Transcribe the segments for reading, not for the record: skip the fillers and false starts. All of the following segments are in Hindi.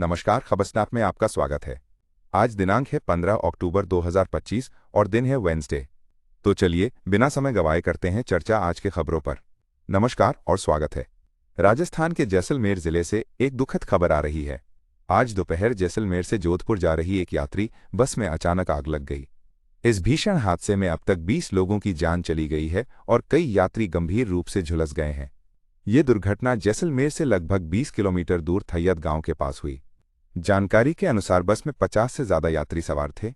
नमस्कार, खबरस्नैप में आपका स्वागत है। आज दिनांक है 15 अक्टूबर 2025 और दिन है वेडनेसडे। तो चलिए बिना समय गवाए करते हैं चर्चा आज के खबरों पर। नमस्कार और स्वागत है। राजस्थान के जैसलमेर जिले से एक दुखद खबर आ रही है। आज दोपहर जैसलमेर से जोधपुर जा रही एक यात्री बस में अचानक आग लग गई। इस भीषण हादसे में अब तक 20 लोगों की जान चली गई है और कई यात्री गंभीर रूप से झुलस गए हैं। ये दुर्घटना जैसलमेर से लगभग 20 किलोमीटर दूर थैयद गांव के पास हुई। जानकारी के अनुसार बस में 50 से ज्यादा यात्री सवार थे।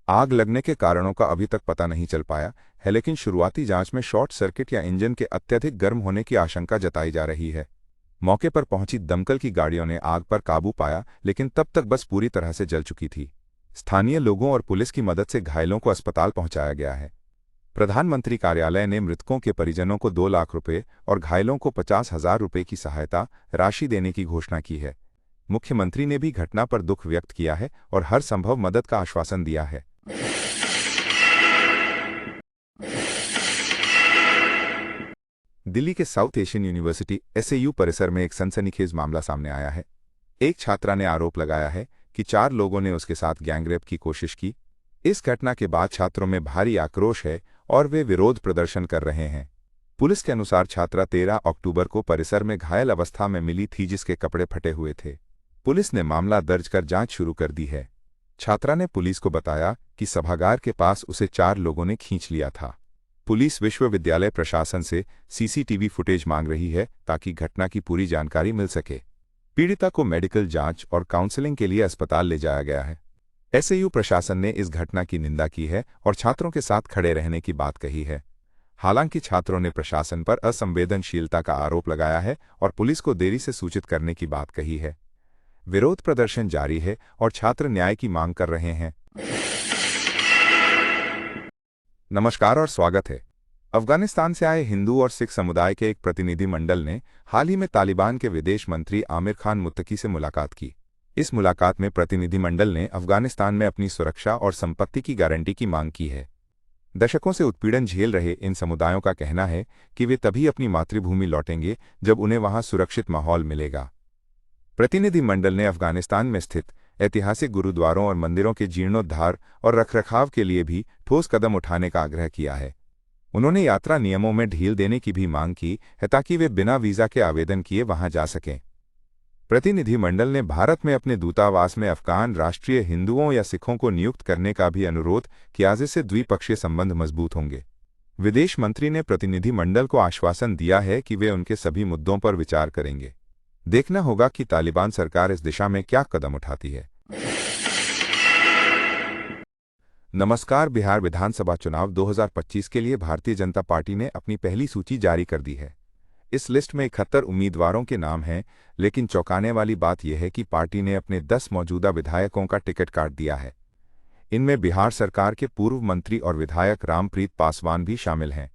आग लगने के कारणों का अभी तक पता नहीं चल पाया है, लेकिन शुरुआती जांच में शॉर्ट सर्किट या इंजन के अत्यधिक गर्म होने की आशंका जताई जा रही है। मौके पर पहुंची दमकल की गाड़ियों ने आग पर काबू पाया, लेकिन तब तक बस पूरी तरह से जल चुकी थी। स्थानीय लोगों और पुलिस की मदद से घायलों को अस्पताल पहुंचाया गया है। प्रधानमंत्री कार्यालय ने मृतकों के परिजनों को 2 लाख रुपए और घायलों को 50,000 रुपए की सहायता राशि देने की घोषणा की है। मुख्यमंत्री ने भी घटना पर दुख व्यक्त किया है और हर संभव मदद का आश्वासन दिया है। दिल्ली के साउथ एशियन यूनिवर्सिटी SAU परिसर में एक सनसनीखेज मामला सामने आया है। एक छात्रा ने आरोप लगाया है कि 4 लोगों ने उसके साथ गैंगरेप की कोशिश की। इस घटना के बाद छात्रों में भारी आक्रोश है और वे विरोध प्रदर्शन कर रहे हैं। पुलिस के अनुसार छात्रा 13 अक्टूबर को परिसर में घायल अवस्था में मिली थी, जिसके कपड़े फटे हुए थे। पुलिस ने मामला दर्ज कर जांच शुरू कर दी है। छात्रा ने पुलिस को बताया कि सभागार के पास उसे 4 लोगों ने खींच लिया था। पुलिस विश्वविद्यालय प्रशासन से CCTV फुटेज मांग रही है ताकि घटना की पूरी जानकारी मिल सके। पीड़िता को मेडिकल जांच और काउंसलिंग के लिए अस्पताल ले जाया गया है। SAU प्रशासन ने इस घटना की निंदा की है और छात्रों के साथ खड़े रहने की बात कही है। हालांकि छात्रों ने प्रशासन पर असंवेदनशीलता का आरोप लगाया है और पुलिस को देरी से सूचित करने की बात कही है। विरोध प्रदर्शन जारी है और छात्र न्याय की मांग कर रहे हैं। नमस्कार और स्वागत है। अफगानिस्तान से आए हिंदू और सिख समुदाय के एक प्रतिनिधि मंडल ने हाल ही में तालिबान के विदेश मंत्री आमिर खान मुत्तकी से मुलाकात की। इस मुलाकात में प्रतिनिधिमंडल ने अफगानिस्तान में अपनी सुरक्षा और संपत्ति की गारंटी की मांग की है। दशकों से उत्पीड़न झेल रहे इन समुदायों का कहना है कि वे तभी अपनी मातृभूमि लौटेंगे जब उन्हें वहां सुरक्षित माहौल मिलेगा। प्रतिनिधिमंडल ने अफगानिस्तान में स्थित ऐतिहासिक गुरुद्वारों और मंदिरों के जीर्णोद्धार और रखरखाव के लिए भी ठोस कदम उठाने का आग्रह किया है। उन्होंने यात्रा नियमों में ढील देने की भी मांग की है ताकि वे बिना वीजा के आवेदन किए वहां जा सकें। प्रतिनिधिमंडल ने भारत में अपने दूतावास में अफगान राष्ट्रीय हिंदुओं या सिखों को नियुक्त करने का भी अनुरोध किया, जिससे द्विपक्षीय संबंध मजबूत होंगे। विदेश मंत्री ने प्रतिनिधिमंडल को आश्वासन दिया है कि वे उनके सभी मुद्दों पर विचार करेंगे। देखना होगा कि तालिबान सरकार इस दिशा में क्या कदम उठाती है। नमस्कार। बिहार विधानसभा चुनाव 2025 के लिए भारतीय जनता पार्टी ने अपनी पहली सूची जारी कर दी है। इस लिस्ट में 71 उम्मीदवारों के नाम हैं, लेकिन चौंकाने वाली बात यह है कि पार्टी ने अपने 10 मौजूदा विधायकों का टिकट काट दिया है। इनमें बिहार सरकार के पूर्व मंत्री और विधायक रामप्रीत पासवान भी शामिल हैं।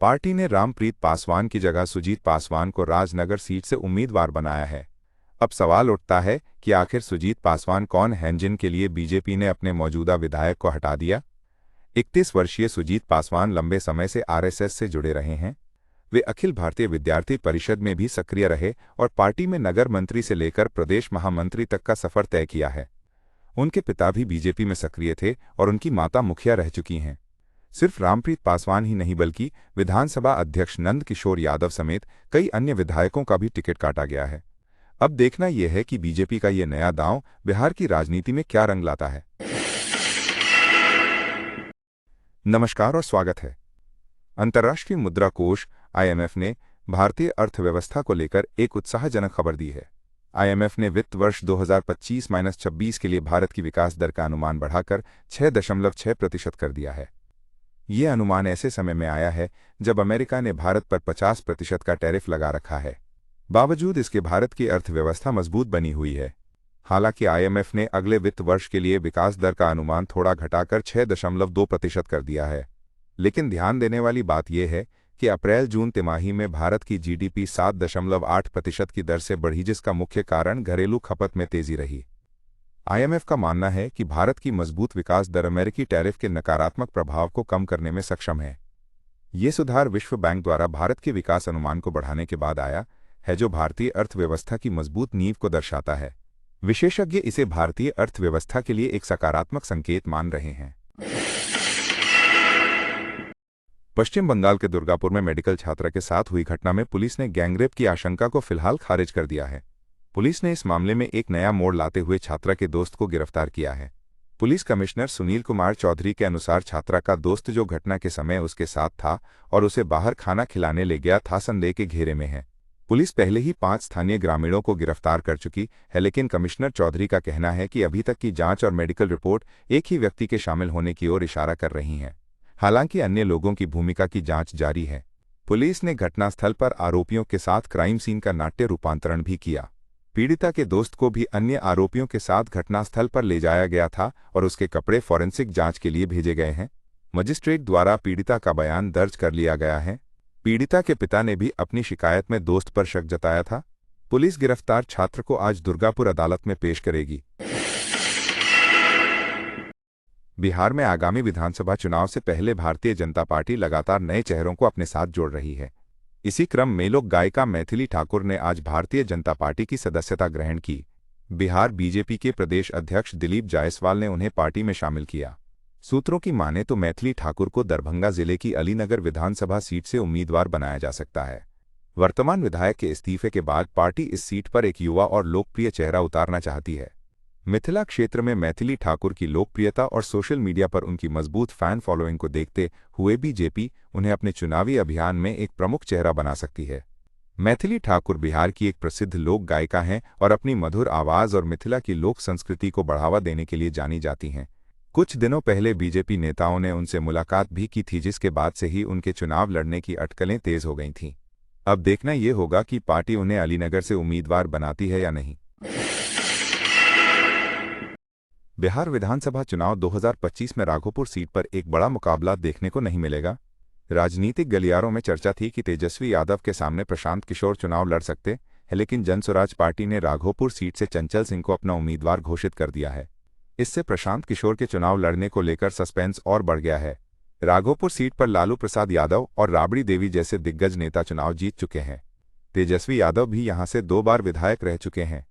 पार्टी ने रामप्रीत पासवान की जगह सुजीत पासवान को राजनगर सीट से उम्मीदवार बनाया है। अब सवाल उठता है कि आखिर सुजीत पासवान कौन हैं जिनके लिए बीजेपी ने अपने मौजूदा विधायक को हटा दिया। 31 वर्षीय सुजीत पासवान लंबे समय से RSS से जुड़े रहे हैं। वे अखिल भारतीय विद्यार्थी परिषद में भी सक्रिय रहे और पार्टी में नगर मंत्री से लेकर प्रदेश महामंत्री तक का सफर तय किया है। उनके पिता भी बीजेपी में सक्रिय थे और उनकी माता मुखिया रह चुकी हैं। सिर्फ रामप्रीत पासवान ही नहीं बल्कि विधानसभा अध्यक्ष नंद किशोर यादव समेत कई अन्य विधायकों का भी टिकट काटा गया है। अब देखना यह है कि बीजेपी का ये नया दांव बिहार की राजनीति में क्या रंग लाता है। नमस्कार और स्वागत है। अंतर्राष्ट्रीय मुद्रा कोष IMF ने भारतीय अर्थव्यवस्था को लेकर एक उत्साहजनक खबर दी है। IMF ने वित्त वर्ष 2025-26 के लिए भारत की विकास दर का अनुमान बढ़ाकर 6.6% कर दिया है। ये अनुमान ऐसे समय में आया है जब अमेरिका ने भारत पर 50% का टैरिफ लगा रखा है। बावजूद इसके भारत की अर्थव्यवस्था मजबूत बनी हुई है। हालांकि IMF ने अगले वित्त वर्ष के लिए विकास दर का अनुमान थोड़ा घटाकर 6.2% कर दिया है। लेकिन ध्यान देने वाली बात यह है कि अप्रैल-जून तिमाही में भारत की GDP 7.8% की दर से बढ़ी, जिसका मुख्य कारण घरेलू खपत में तेजी रही। IMF का मानना है कि भारत की मजबूत विकास दर अमेरिकी टैरिफ के नकारात्मक प्रभाव को कम करने में सक्षम है। ये सुधार विश्व बैंक द्वारा भारत के विकास अनुमान को बढ़ाने के बाद आया है, जो भारतीय अर्थव्यवस्था की मजबूत नींव को दर्शाता है। विशेषज्ञ इसे भारतीय अर्थव्यवस्था के लिए एक सकारात्मक संकेत मान रहे हैं। पश्चिम बंगाल के दुर्गापुर में मेडिकल छात्रा के साथ हुई घटना में पुलिस ने गैंगरेप की आशंका को फिलहाल खारिज कर दिया है। पुलिस ने इस मामले में एक नया मोड़ लाते हुए छात्रा के दोस्त को गिरफ्तार किया है। पुलिस कमिश्नर सुनील कुमार चौधरी के अनुसार छात्रा का दोस्त जो घटना के समय उसके साथ था और उसे बाहर खाना खिलाने ले गया था, संदेह के घेरे में है। पुलिस पहले ही 5 स्थानीय ग्रामीणों को गिरफ्तार कर चुकी है, लेकिन कमिश्नर चौधरी का कहना है कि अभी तक की जांच और मेडिकल रिपोर्ट एक ही व्यक्ति के शामिल होने की ओर इशारा कर रही हैं। हालांकि अन्य लोगों की भूमिका की जांच जारी है। पुलिस ने घटनास्थल पर आरोपियों के साथ क्राइम सीन का नाट्य रूपांतरण भी किया। पीड़िता के दोस्त को भी अन्य आरोपियों के साथ घटनास्थल पर ले जाया गया था और उसके कपड़े फॉरेंसिक जांच के लिए भेजे गए हैं। मजिस्ट्रेट द्वारा पीड़िता का बयान दर्ज कर लिया गया है। पीड़िता के पिता ने भी अपनी शिकायत में दोस्त पर शक जताया था। पुलिस गिरफ्तार छात्र को आज दुर्गापुर अदालत में पेश करेगी। बिहार में आगामी विधानसभा चुनाव से पहले भारतीय जनता पार्टी लगातार नए चेहरों को अपने साथ जोड़ रही है। इसी क्रम में लोक गायिका मैथिली ठाकुर ने आज भारतीय जनता पार्टी की सदस्यता ग्रहण की। बिहार बीजेपी के प्रदेश अध्यक्ष दिलीप जायसवाल ने उन्हें पार्टी में शामिल किया। सूत्रों की माने तो मैथिली ठाकुर को दरभंगा जिले की अलीनगर विधानसभा सीट से उम्मीदवार बनाया जा सकता है। वर्तमान विधायक के इस्तीफे के बाद पार्टी इस सीट पर एक युवा और लोकप्रिय चेहरा उतारना चाहती है। मिथिला क्षेत्र में मैथिली ठाकुर की लोकप्रियता और सोशल मीडिया पर उनकी मजबूत फैन फॉलोइंग को देखते हुए बीजेपी उन्हें अपने चुनावी अभियान में एक प्रमुख चेहरा बना सकती है। मैथिली ठाकुर बिहार की एक प्रसिद्ध लोक गायिका हैं और अपनी मधुर आवाज और मिथिला की लोक संस्कृति को बढ़ावा देने के लिए जानी जाती हैं। कुछ दिनों पहले बीजेपी नेताओं ने उनसे मुलाकात भी की थी, जिसके बाद से ही उनके चुनाव लड़ने की अटकलें तेज हो गई थीं। अब देखना ये होगा कि पार्टी उन्हें अलीनगर से उम्मीदवार बनाती है या नहीं। बिहार विधानसभा चुनाव 2025 में राघोपुर सीट पर एक बड़ा मुकाबला देखने को नहीं मिलेगा। राजनीतिक गलियारों में चर्चा थी कि तेजस्वी यादव के सामने प्रशांत किशोर चुनाव लड़ सकते हैं, लेकिन जनसुराज पार्टी ने राघोपुर सीट से चंचल सिंह को अपना उम्मीदवार घोषित कर दिया है। इससे प्रशांत किशोर के चुनाव लड़ने को लेकर सस्पेंस और बढ़ गया है। राघोपुर सीट पर लालू प्रसाद यादव और राबड़ी देवी जैसे दिग्गज नेता चुनाव जीत चुके हैं। तेजस्वी यादव भी यहां से 2 बार विधायक रह चुके हैं।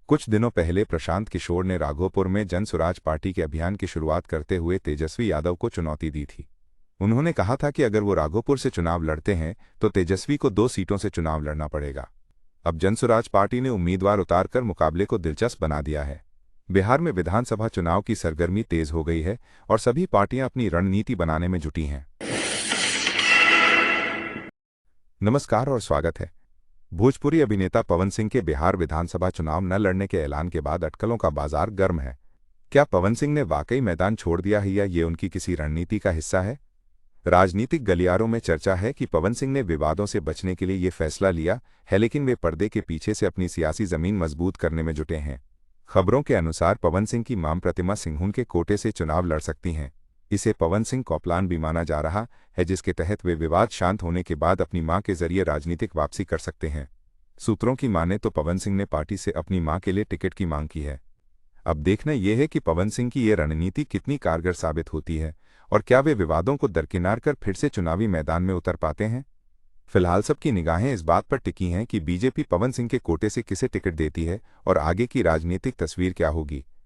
कुछ दिनों पहले प्रशांत किशोर ने राघोपुर में जनसुराज पार्टी के अभियान की शुरुआत करते हुए तेजस्वी यादव को चुनौती दी थी। उन्होंने कहा था कि अगर वो राघोपुर से चुनाव लड़ते हैं तो तेजस्वी को 2 सीटों से चुनाव लड़ना पड़ेगा। अब जनसुराज पार्टी ने उम्मीदवार उतारकर मुकाबले को दिलचस्प बना दिया है। बिहार में विधानसभा चुनाव की सरगर्मी तेज हो गई है और सभी पार्टियां अपनी रणनीति बनाने में जुटी हैं। नमस्कार और स्वागत है। भोजपुरी अभिनेता पवन सिंह के बिहार विधानसभा चुनाव न लड़ने के ऐलान के बाद अटकलों का बाजार गर्म है। क्या पवन सिंह ने वाकई मैदान छोड़ दिया है या ये उनकी किसी रणनीति का हिस्सा है? राजनीतिक गलियारों में चर्चा है कि पवन सिंह ने विवादों से बचने के लिए ये फैसला लिया है, लेकिन वे पर्दे के पीछे से अपनी सियासी जमीन मजबूत करने में जुटे हैं। खबरों के अनुसार पवन सिंह की मां प्रतिमा सिंघुन के कोटे से चुनाव लड़ सकती हैं। इसे पवन सिंह का प्लान भी माना जा रहा है, जिसके तहत वे विवाद शांत होने के बाद अपनी मां के जरिए राजनीतिक वापसी कर सकते हैं। सूत्रों की माने तो पवन सिंह ने पार्टी से अपनी मां के लिए टिकट की मांग की है। अब देखना यह है कि पवन सिंह की ये रणनीति कितनी कारगर साबित होती है और क्या वे विवादों को दरकिनार कर फिर से चुनावी मैदान में उतर पाते हैं। फिलहाल सबकी निगाहें इस बात पर टिकी हैं कि बीजेपी पवन सिंह के कोटे से किसे टिकट देती है और आगे की राजनीतिक तस्वीर क्या होगी।